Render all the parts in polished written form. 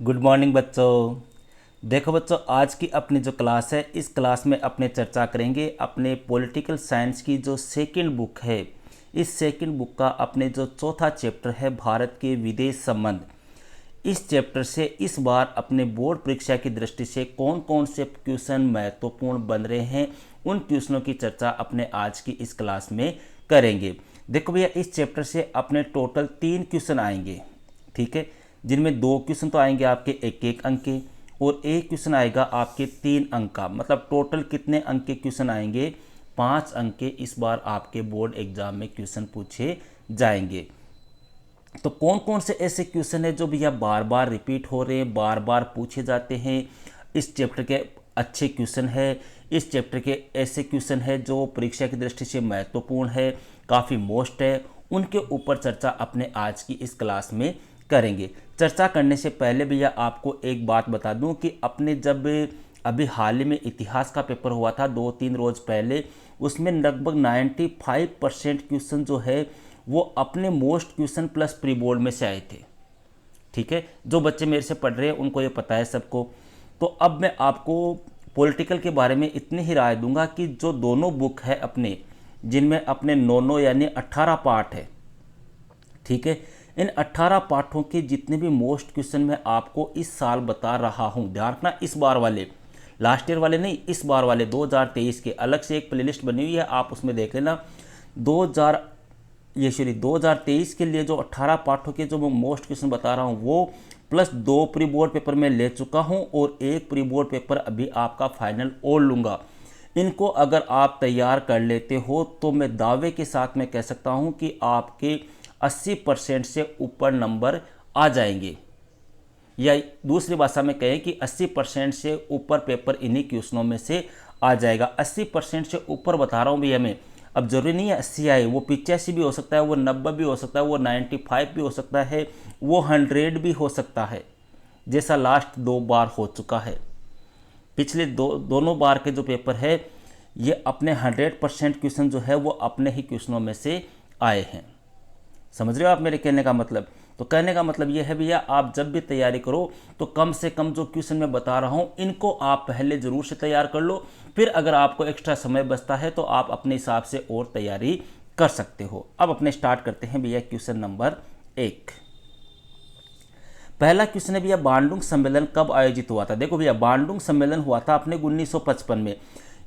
Good morning बच्चों। देखो बच्चों, आज की अपनी जो क्लास है, इस क्लास में अपने चर्चा करेंगे अपने पॉलिटिकल साइंस की जो सेकंड बुक है। इस सेकंड बुक का अपने जो चौथा चैप्टर है, भारत के विदेश संबंध। इस चैप्टर से इस बार अपने बोर्ड परीक्षा की दृष्टि से कौन कौन से क्वेश्चन महत्वपूर्ण बन रहे हैं, उन क्वेश्चनों की चर्चा अपने आज की इस क्लास में करेंगे। देखो भैया, इस चैप्टर से अपने टोटल 3 क्वेश्चन आएंगे, ठीक है, जिनमें 2 क्वेश्चन तो आएंगे आपके 1-1 अंक के और एक क्वेश्चन आएगा आपके 3 अंक का। मतलब टोटल कितने अंक के क्वेश्चन आएंगे? 5 अंक के इस बार आपके बोर्ड एग्जाम में क्वेश्चन पूछे जाएंगे। तो कौन कौन से ऐसे क्वेश्चन है जो भैया बार बार रिपीट हो रहे हैं, बार बार पूछे जाते हैं? इस चैप्टर के अच्छे क्वेश्चन है, इस चैप्टर के ऐसे क्वेश्चन है जो परीक्षा की दृष्टि से महत्वपूर्ण है, काफ़ी मोस्ट है, उनके ऊपर चर्चा अपने आज की इस क्लास में करेंगे। चर्चा करने से पहले भैया आपको एक बात बता दूं कि अपने जब अभी हाल ही में इतिहास का पेपर हुआ था 2-3 रोज पहले, उसमें लगभग 95% क्वेश्चन जो है वो अपने most question plus pre board में से आए थे। ठीक है, जो बच्चे मेरे से पढ़ रहे हैं उनको ये पता है सबको। तो अब मैं आपको पॉलिटिकल के बारे में इतनी ही राय दूंगा कि जो दोनों बुक है अपने, जिनमें अपने 9 यानी 18 पार्ट है, ठीक है, इन 18 पाठों के जितने भी मोस्ट क्वेश्चन मैं आपको इस साल बता रहा हूं, ध्यान रखना, इस बार वाले, लास्ट ईयर वाले नहीं, इस बार वाले 2023 के अलग से एक प्लेलिस्ट बनी हुई है, आप उसमें देख लेना। 2023 के लिए जो 18 पाठों के जो मैं मोस्ट क्वेश्चन बता रहा हूं वो प्लस 2 प्री बोर्ड पेपर में ले चुका हूं और एक प्री बोर्ड पेपर अभी आपका फाइनल और लूँगा। इनको अगर आप तैयार कर लेते हो तो मैं दावे के साथ मैं कह सकता हूं कि आपके 80% से ऊपर नंबर आ जाएंगे, या दूसरी भाषा में कहें कि 80% से ऊपर पेपर इन्हीं क्वेश्चनों में से आ जाएगा। 80% से ऊपर बता रहा हूँ भैया मैं। अब जरूरी नहीं है 80 आए, वो 85 भी हो सकता है, वो 90 भी हो सकता है, वो 95 भी हो सकता है, वो 100 भी हो सकता है, जैसा लास्ट 2 बार हो चुका है। पिछले दोनों बार के जो पेपर है ये अपने 100% क्वेश्चन जो है वो अपने ही क्वेश्चनों में से आए हैं। समझ रहे हो आप मेरे कहने का मतलब? तो कहने का मतलब ये है भैया, आप जब भी तैयारी करो तो कम से कम जो क्वेश्चन मैं बता रहा हूँ इनको आप पहले ज़रूर से तैयार कर लो, फिर अगर आपको एक्स्ट्रा समय बचता है तो आप अपने हिसाब से और तैयारी कर सकते हो। अब अपने स्टार्ट करते हैं भैया क्वेश्चन नंबर 1। पहला क्वेश्चन है भैया, बांडुंग सम्मेलन कब आयोजित हुआ था? देखो भैया, बांडुंग सम्मेलन हुआ था अपने 1955 में।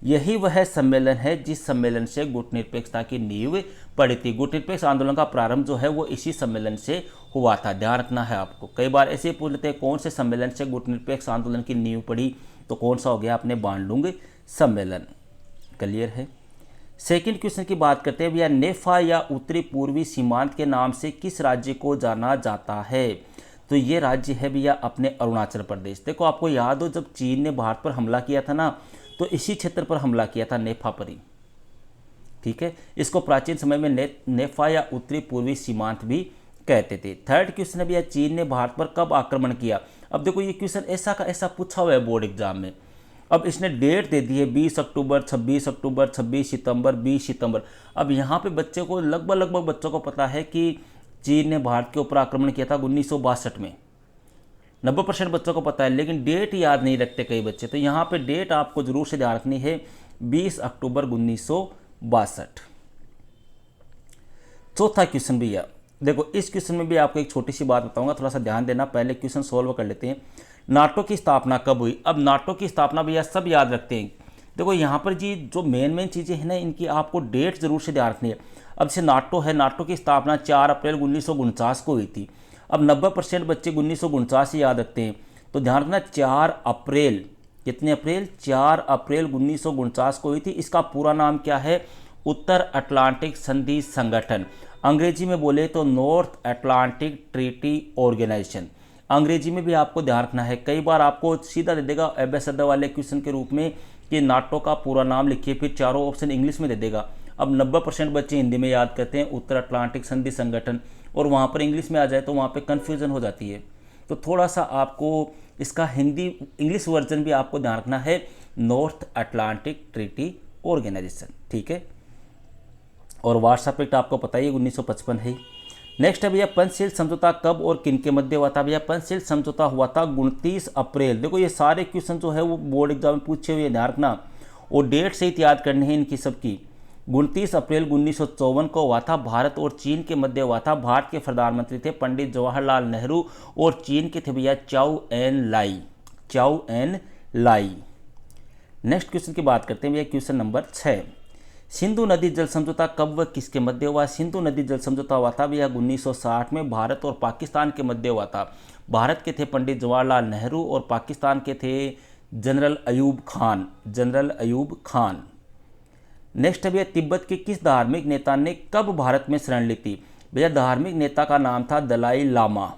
यही वह सम्मेलन है जिस सम्मेलन से गुटनिरपेक्षता की नींव पड़ी थी। गुटनिरपेक्ष आंदोलन का प्रारंभ जो है वो इसी सम्मेलन से हुआ था, ध्यान रखना है आपको। कई बार ऐसे ही पूछ लेते हैं कौन से सम्मेलन से गुटनिरपेक्ष आंदोलन की नींव पड़ी, तो कौन सा हो गया अपने बांडुंग सम्मेलन। क्लियर है? सेकंड क्वेश्चन की बात करते हैं भैया, नेफा या उत्तरी पूर्वी सीमांत के नाम से किस राज्य को जाना जाता है? तो ये राज्य है भैया अपने अरुणाचल प्रदेश। देखो, आपको याद हो जब चीन ने भारत पर हमला किया था ना, तो इसी क्षेत्र पर हमला किया था, नेफा पर ही। ठीक है, इसको प्राचीन समय में नेफा या उत्तरी पूर्वी सीमांत भी कहते थे। थर्ड क्वेश्चन है भैया, चीन ने भारत पर कब आक्रमण किया? अब देखो, ये क्वेश्चन ऐसा का ऐसा पूछा हुआ है बोर्ड एग्जाम में। अब इसने डेट दे दी है 20 अक्टूबर, 26 अक्टूबर, 26 सितंबर, 20 सितंबर। अब यहाँ पे बच्चे को लगभग बच्चों को पता है कि चीन ने भारत के ऊपर आक्रमण किया था 1962 में। 90% बच्चों को पता है, लेकिन डेट याद नहीं रखते कई बच्चे। तो यहाँ पे डेट आपको जरूर से ध्यान रखनी है, 20 अक्टूबर 1962। चौथा क्वेश्चन भैया, देखो इस क्वेश्चन में भी आपको एक छोटी सी बात बताऊंगा, थोड़ा सा ध्यान देना। पहले क्वेश्चन सोल्व कर लेते हैं। नाटो की स्थापना कब हुई? अब नाटो की स्थापना भैया सब याद रखते हैं। देखो यहाँ पर जी जो मेन चीज़ें हैं ना, इनकी आपको डेट जरूर से ध्यान रखनी है। अब से नाटो है, नाटो की स्थापना 4 अप्रैल 1949 को हुई थी। अब 90% बच्चे 1949 ही याद रखते हैं, तो ध्यान रखना 4 अप्रैल, कितने अप्रैल? 4 अप्रैल 1949 को हुई थी। इसका पूरा नाम क्या है? उत्तर अटलांटिक संधि संगठन। अंग्रेजी में बोले तो नॉर्थ अटलांटिक ट्रीटी ऑर्गेनाइजेशन। अंग्रेजी में भी आपको ध्यान रखना है, कई बार आपको सीधा दे देगा एबेसडा वाले क्वेश्चन के रूप में कि नाटो का पूरा नाम लिखिए, फिर चारों ऑप्शन इंग्लिश में दे देगा। अब 90% बच्चे हिंदी में याद करते हैं उत्तर अटलांटिक संधि संगठन, और वहाँ पर इंग्लिश में आ जाए तो वहाँ पे कन्फ्यूजन हो जाती है। तो थोड़ा सा आपको इसका हिंदी इंग्लिश वर्जन भी आपको ध्यान रखना है, नॉर्थ अटलांटिक ट्रीटी ऑर्गेनाइजेशन। ठीक है, और वार्सा पैक्ट आपको पता ही है 1955 है। नेक्स्ट है भैया पंचशील समझौता कब और किन के मध्य हुआ था? भैया पंचशील समझौता हुआ था 29 अप्रैल। देखो ये सारे क्वेश्चन जो है वो बोर्ड एग्जाम में पूछे हुए, ध्यान रखना, और डेट सहित याद करनी है इनकी सबकी। 29 अप्रैल 1954 को हुआ था, भारत और चीन के मध्य हुआ था। भारत के प्रधानमंत्री थे पंडित जवाहरलाल नेहरू और चीन के थे भैया चाउ एन लाई, चाउ एन लाई। नेक्स्ट क्वेश्चन की बात करते हैं भैया, क्वेश्चन नंबर 6। सिंधु नदी जल समझौता कब व किसके मध्य हुआ? सिंधु नदी जल समझौता हुआ था भैया 1960 में, भारत और पाकिस्तान के मध्य हुआ था। भारत के थे पंडित जवाहरलाल नेहरू और पाकिस्तान के थे general Ayub Khan, general Ayub Khan. Next है भैया तिब्बत के किस धार्मिक नेता ने कब भारत में शरण ली थी? भैया धार्मिक नेता का नाम था दलाई लामा,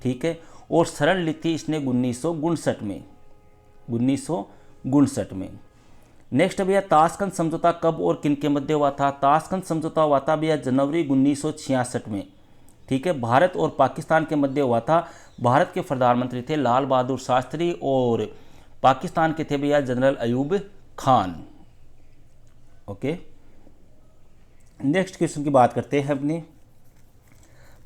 ठीक है, और शरण ली थी इसने 1959 में, 1959 में। नेक्स्ट भैया ताशकंद समझौता कब और किन के मध्य हुआ था? ताशकंद समझौता हुआ था भैया जनवरी 1966 में, ठीक है, भारत और पाकिस्तान के मध्य हुआ था। भारत के प्रधानमंत्री थे लाल बहादुर शास्त्री और पाकिस्तान के थे भैया general Ayub Khan. Okay, next question की बात करते हैं अपने,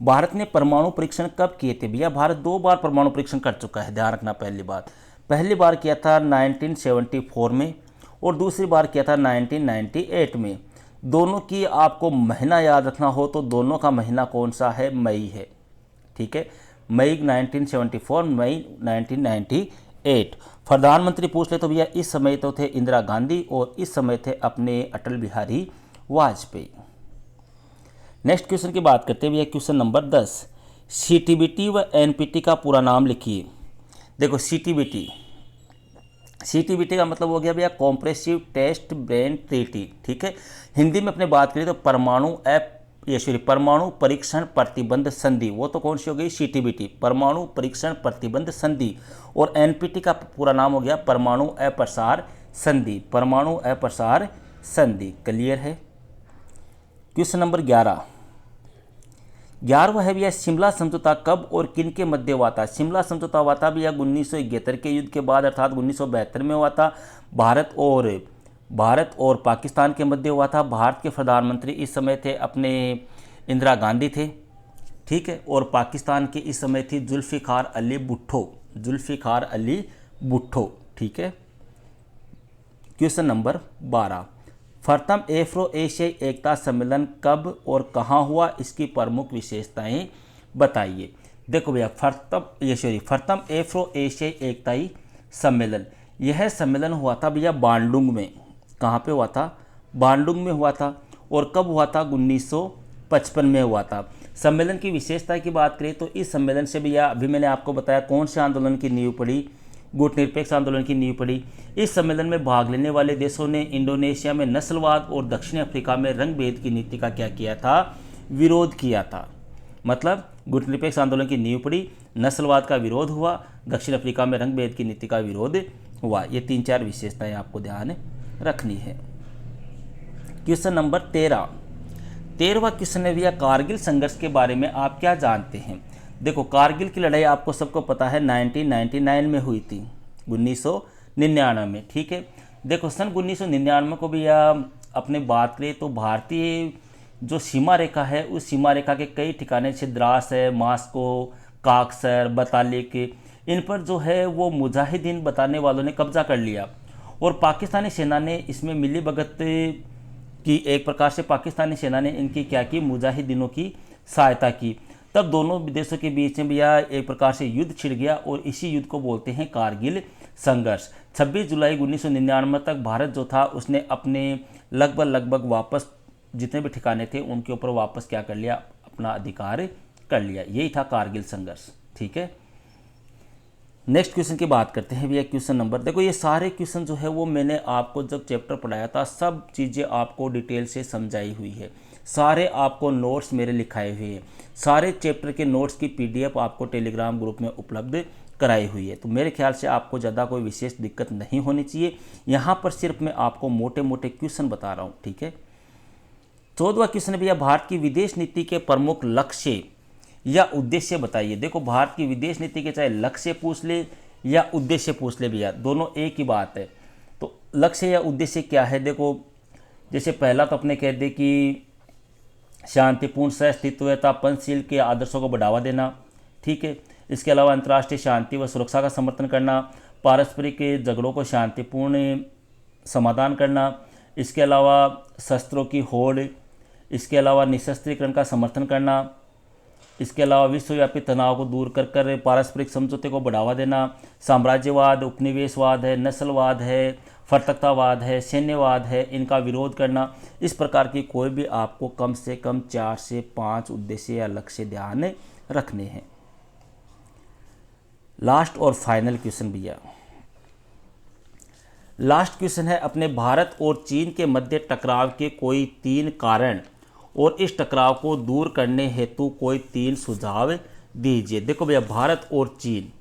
भारत ने परमाणु परीक्षण कब किए थे? भैया भारत 2 बार परमाणु परीक्षण कर चुका है, ध्यान रखना। पहली बार किया था 1974 में और दूसरी बार किया था 1998 में। दोनों की आपको महीना याद रखना हो तो दोनों का महीना कौन सा है? मई है, ठीक है, मई 1974, मई 1998। प्रधानमंत्री पूछ ले तो भैया इस समय तो थे इंदिरा गांधी और इस समय थे अपने अटल बिहारी वाजपेयी। नेक्स्ट क्वेश्चन की बात करते हैं भैया, क्वेश्चन नंबर 10। सीटीबीटी व एनपीटी का पूरा नाम लिखिए। देखो सीटीबीटी का मतलब हो गया भैया कॉम्प्रेसिव टेस्ट ब्रेन ट्रीटी, ठीक है। हिंदी में अपने बात करें तो परमाणु परीक्षण प्रतिबंध संधि, वो तो कौन सी हो गई? सीटीबीटी, परमाणु परीक्षण प्रतिबंध संधि। और एनपीटी का पूरा नाम हो गया परमाणु अप्रसार संधि, परमाणु अप्रसार संधि। क्लियर है? क्वेश्चन नंबर 11वां है भैया शिमला समझौता कब और किन के मध्य हुआ था? शिमला समझौता हुआ था भैया 1971 के युद्ध के बाद, अर्थात 1972 में हुआ था। भारत और पाकिस्तान के मध्य हुआ था। भारत के प्रधानमंत्री इस समय थे अपने इंदिरा गांधी थे, ठीक है, और पाकिस्तान के इस समय थी जुल्फ़िकार अली भुट्टो, ठीक है। क्वेश्चन नंबर 12, प्रथम एफ्रो एशियाई एकता सम्मेलन कब और कहाँ हुआ? इसकी प्रमुख विशेषताएं बताइए। देखो भैया प्रथम एफ्रो एशियाई एकताई सम्मेलन, यह सम्मेलन हुआ था भैया बांडुंग में। कहाँ पे हुआ था? बांडुंग में हुआ था। और कब हुआ था? 1955 में हुआ था। सम्मेलन की विशेषता की बात करें तो इस सम्मेलन से भैया अभी मैंने आपको बताया कौन से आंदोलन की नींव पड़ी? गुटनिरपेक्ष आंदोलन की नींव पड़ी। इस सम्मेलन में भाग लेने वाले देशों ने इंडोनेशिया में नस्लवाद और दक्षिण अफ्रीका में रंगभेद की नीति का क्या किया था? विरोध किया था। मतलब गुटनिरपेक्ष आंदोलन की नींव पड़ी, नस्लवाद का विरोध हुआ, दक्षिण अफ्रीका में रंगभेद की नीति का विरोध हुआ। ये 3-4 विशेषताएं आपको ध्यान रखनी है। क्वेश्चन नंबर 13वां क्वेश्चन है भैया कारगिल संघर्ष के बारे में आप क्या जानते हैं? देखो कारगिल की लड़ाई आपको सबको पता है 1999 में हुई थी, 1999 में, ठीक है। देखो सन 1999 को भैया अपने बात करें तो भारतीय जो सीमा रेखा है उस सीमा रेखा के कई ठिकाने जैसे द्रास है, मास्को, काक्सर, बतालिक, इन पर जो है वो मुजाहिदीन बताने वालों ने कब्जा कर लिया और पाकिस्तानी सेना ने इसमें मिलीभगत की, एक प्रकार से पाकिस्तानी सेना ने इनकी क्या की? मुजाहिदीनों की सहायता की। तब दोनों देशों के बीच में भैया एक प्रकार से युद्ध छिड़ गया और इसी युद्ध को बोलते हैं कारगिल संघर्ष। 26 जुलाई 1999 तक भारत जो था उसने अपने लगभग वापस जितने भी ठिकाने थे उनके ऊपर वापस क्या कर लिया? अपना अधिकार कर लिया। यही था कारगिल संघर्ष, ठीक है। नेक्स्ट क्वेश्चन की बात करते हैं भैया, क्वेश्चन नंबर, देखो ये सारे क्वेश्चन जो है वो मैंने आपको जब चैप्टर पढ़ाया था सब चीज़ें आपको डिटेल से समझाई हुई है, सारे आपको नोट्स मेरे लिखाए हुए हैं, सारे चैप्टर के नोट्स की PDF आपको टेलीग्राम ग्रुप में उपलब्ध कराई हुई है। तो मेरे ख्याल से आपको ज़्यादा कोई विशेष दिक्कत नहीं होनी चाहिए। यहाँ पर सिर्फ मैं आपको मोटे मोटे क्वेश्चन बता रहा हूँ, ठीक है। 14वां क्वेश्चन है भैया भारत की विदेश नीति के प्रमुख लक्ष्य या उद्देश्य बताइए। देखो भारत की विदेश नीति के चाहे लक्ष्य पूछ ले या उद्देश्य पूछ ले भैया, दोनों एक ही बात है। तो लक्ष्य या उद्देश्य क्या है? देखो जैसे पहला तो अपने कह दे कि शांतिपूर्ण सहअस्तित्वता पंचशील के आदर्शों को बढ़ावा देना, ठीक है। इसके अलावा अंतर्राष्ट्रीय शांति व सुरक्षा का समर्थन करना, पारस्परिक झगड़ों को शांतिपूर्ण समाधान करना, इसके अलावा शस्त्रों की होड़, इसके अलावा निशस्त्रीकरण का समर्थन करना, इसके अलावा विश्वव्यापी तनाव को दूर कर कर पारस्परिक समझौते को बढ़ावा देना, साम्राज्यवाद, उपनिवेशवाद है, नस्लवाद है, फर्तकतावाद है, सैन्यवाद है, इनका विरोध करना। इस प्रकार की कोई भी आपको कम से कम 4 से 5 उद्देश्य या लक्ष्य ध्यान रखने हैं। लास्ट और फाइनल क्वेश्चन भैया, लास्ट क्वेश्चन है अपने भारत और चीन के मध्य टकराव के कोई 3 कारण और इस टकराव को दूर करने हेतु कोई 3 सुझाव दीजिए। देखो भैया, भारत और चीन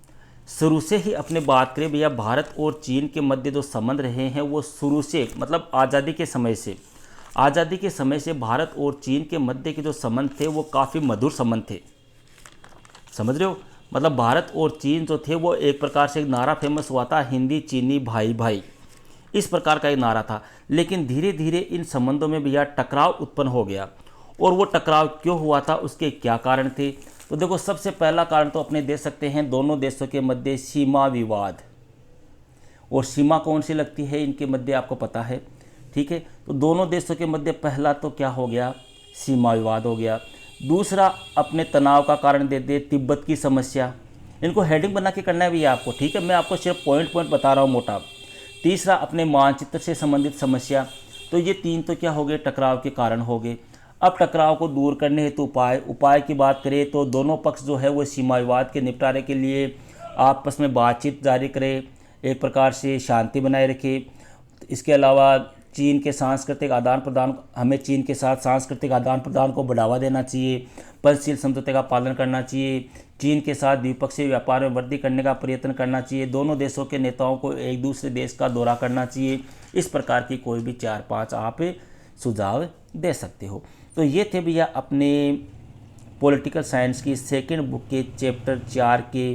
शुरू से ही अपने बात करें भैया, भारत और चीन के मध्य जो संबंध रहे हैं वो शुरू से, मतलब आज़ादी के समय से भारत और चीन के मध्य के जो संबंध थे वो काफ़ी मधुर संबंध थे, समझ रहे हो। मतलब भारत और चीन जो थे वो एक प्रकार से एक नारा फेमस हुआ था, हिंदी चीनी भाई भाई, इस प्रकार का एक नारा था। लेकिन धीरे धीरे इन संबंधों में भैया टकराव उत्पन्न हो गया, और वो टकराव क्यों हुआ था, उसके क्या कारण थे। तो देखो, सबसे पहला कारण तो अपने दे सकते हैं दोनों देशों के मध्य सीमा विवाद, और सीमा कौन सी लगती है इनके मध्य आपको पता है, ठीक है। तो दोनों देशों के मध्य पहला तो क्या हो गया, सीमा विवाद हो गया। दूसरा अपने तनाव का कारण दे दे तिब्बत की समस्या, इनको हेडिंग बना के करना है भैया आपको, ठीक है, मैं आपको सिर्फ पॉइंट बता रहा हूँ मोटा। तीसरा अपने मानचित्र से संबंधित समस्या। तो ये 3 तो क्या हो गए, टकराव के कारण हो गए। अब टकराव को दूर करने हेतु उपाय की बात करें तो दोनों पक्ष जो है वो सीमा विवाद के निपटारे के लिए आपस में बातचीत जारी करें, एक प्रकार से शांति बनाए रखें। इसके अलावा चीन के सांस्कृतिक आदान प्रदान, हमें चीन के साथ सांस्कृतिक आदान प्रदान को बढ़ावा देना चाहिए, पंचशील समझौते का पालन करना चाहिए, चीन के साथ द्विपक्षीय व्यापार में वृद्धि करने का प्रयत्न करना चाहिए, दोनों देशों के नेताओं को एक दूसरे देश का दौरा करना चाहिए। इस प्रकार की कोई भी 4-5 आप सुझाव दे सकते हो। तो ये थे भैया अपने पॉलिटिकल साइंस की सेकंड बुक के चैप्टर 4 के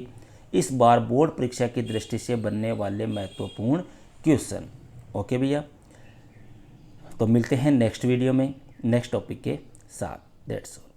इस बार बोर्ड परीक्षा की दृष्टि से बनने वाले महत्वपूर्ण क्वेश्चन। ओके भैया, तो मिलते हैं नेक्स्ट वीडियो में नेक्स्ट टॉपिक के साथ। That's all.